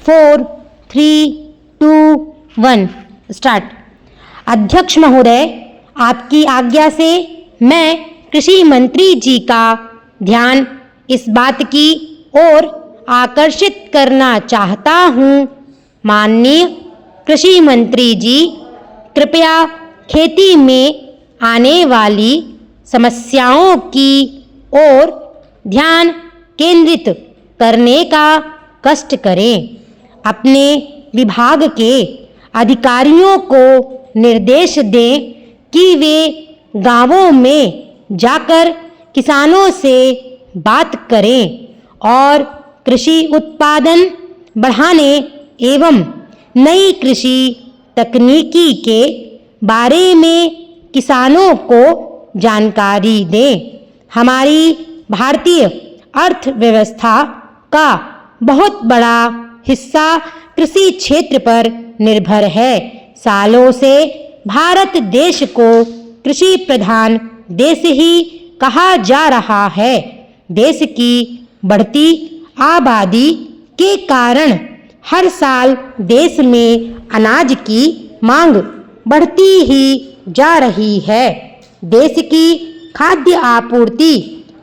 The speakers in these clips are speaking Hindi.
4, 3, 2, 1 स्टार्ट। अध्यक्ष महोदय, आपकी आज्ञा से मैं कृषि मंत्री जी का ध्यान इस बात की ओर आकर्षित करना चाहता हूँ। माननीय कृषि मंत्री जी, कृपया खेती में आने वाली समस्याओं की ओर ध्यान केंद्रित करने का कष्ट करें। अपने विभाग के अधिकारियों को निर्देश दें कि वे गांवों में जाकर किसानों से बात करें और कृषि उत्पादन बढ़ाने एवं नई कृषि तकनीकी के बारे में किसानों को जानकारी दें। हमारी भारतीय अर्थव्यवस्था का बहुत बड़ा हिस्सा कृषि क्षेत्र पर निर्भर है। सालों से भारत देश को कृषि प्रधान देश ही कहा जा रहा है। देश की बढ़ती आबादी के कारण हर साल देश में अनाज की मांग बढ़ती ही जा रही है। देश की खाद्य आपूर्ति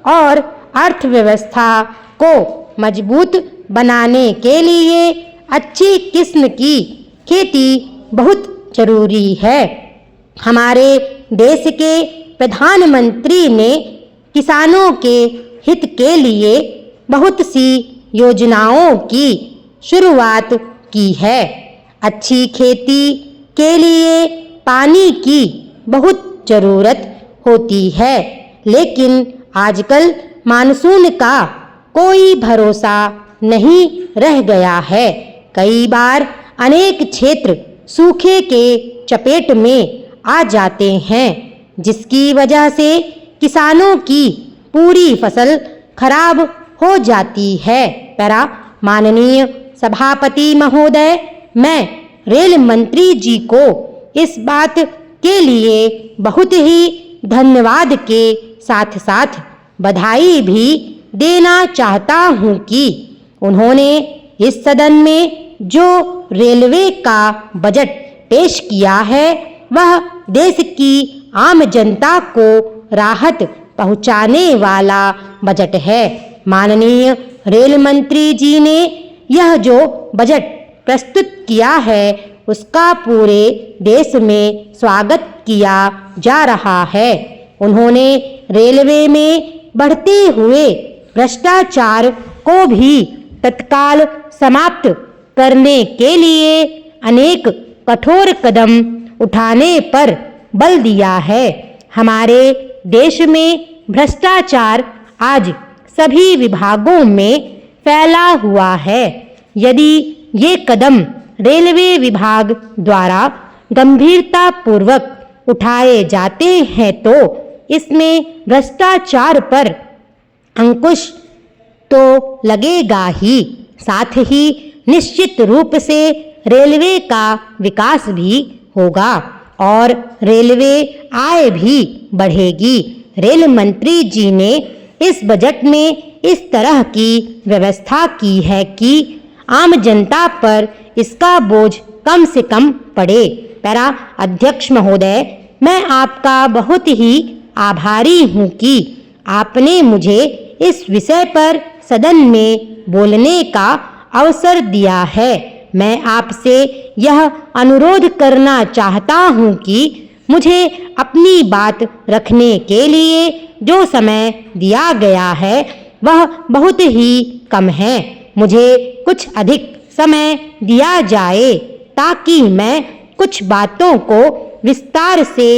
और अर्थव्यवस्था को मजबूत बनाने के लिए अच्छी किस्म की खेती बहुत जरूरी है। हमारे देश के प्रधानमंत्री ने किसानों के हित के लिए बहुत सी योजनाओं की शुरुआत की है। अच्छी खेती के लिए पानी की बहुत ज़रूरत होती है, लेकिन आजकल मानसून का कोई भरोसा नहीं रह गया है। कई बार अनेक क्षेत्र सूखे के चपेट में आ जाते हैं, जिसकी वजह से किसानों की पूरी फसल खराब हो जाती है। माननीय सभापति महोदय, मैं रेल मंत्री जी को इस बात के लिए बहुत ही धन्यवाद के साथ साथ बधाई भी देना चाहता हूँ कि उन्होंने इस सदन में जो रेलवे का बजट पेश किया है, वह देश की आम जनता को राहत पहुँचाने वाला बजट है। माननीय रेल मंत्री जी ने यह जो बजट प्रस्तुत किया है, उसका पूरे देश में स्वागत किया जा रहा है। उन्होंने रेलवे में बढ़ते हुए भ्रष्टाचार को भी तत्काल समाप्त करने के लिए अनेक कठोर कदम उठाने पर बल दिया है। हमारे देश में भ्रष्टाचार आज सभी विभागों में फैला हुआ है। यदि ये कदम रेलवे विभाग द्वारा गंभीरता पूर्वक उठाए जाते हैं तो इसमें भ्रष्टाचार पर अंकुश तो लगेगा ही, साथ ही निश्चित रूप से रेलवे का विकास भी होगा और रेलवे आय भी बढ़ेगी। रेल मंत्री जी ने इस बजट में इस तरह की व्यवस्था की है कि आम जनता पर इसका बोझ कम से कम पड़े। अध्यक्ष महोदय, मैं आपका बहुत ही आभारी हूँ कि आपने मुझे इस विषय पर सदन में बोलने का अवसर दिया है। मैं आपसे यह अनुरोध करना चाहता हूँ कि मुझे अपनी बात रखने के लिए जो समय दिया गया है वह बहुत ही कम है। मुझे कुछ अधिक समय दिया जाए ताकि मैं कुछ बातों को विस्तार से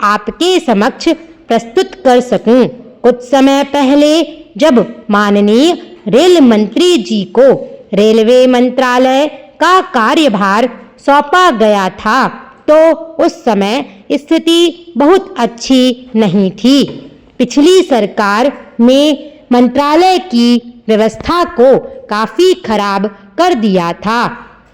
आपके समक्ष प्रस्तुत कर सकूं। कुछ समय पहले जब माननीय रेल मंत्री जी को रेलवे मंत्रालय का कार्यभार सौंपा गया था, तो उस समय स्थिति बहुत अच्छी नहीं थी। पिछली सरकार में मंत्रालय की व्यवस्था को काफ़ी खराब कर दिया था।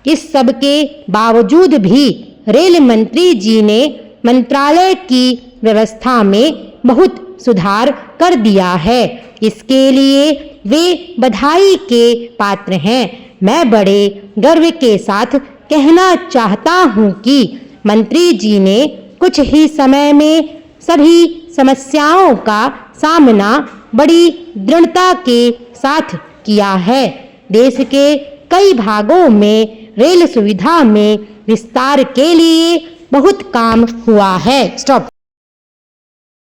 इस सब के बावजूद भी रेल मंत्री जी ने मंत्रालय की व्यवस्था में बहुत सुधार कर दिया है। इसके लिए वे बधाई के पात्र हैं। मैं बड़े गर्व के साथ कहना चाहता हूँ कि मंत्री जी ने कुछ ही समय में सभी समस्याओं का सामना बड़ी दृढ़ता के साथ किया है। देश के कई भागों में रेल सुविधा में विस्तार के लिए बहुत काम हुआ है। स्टॉप।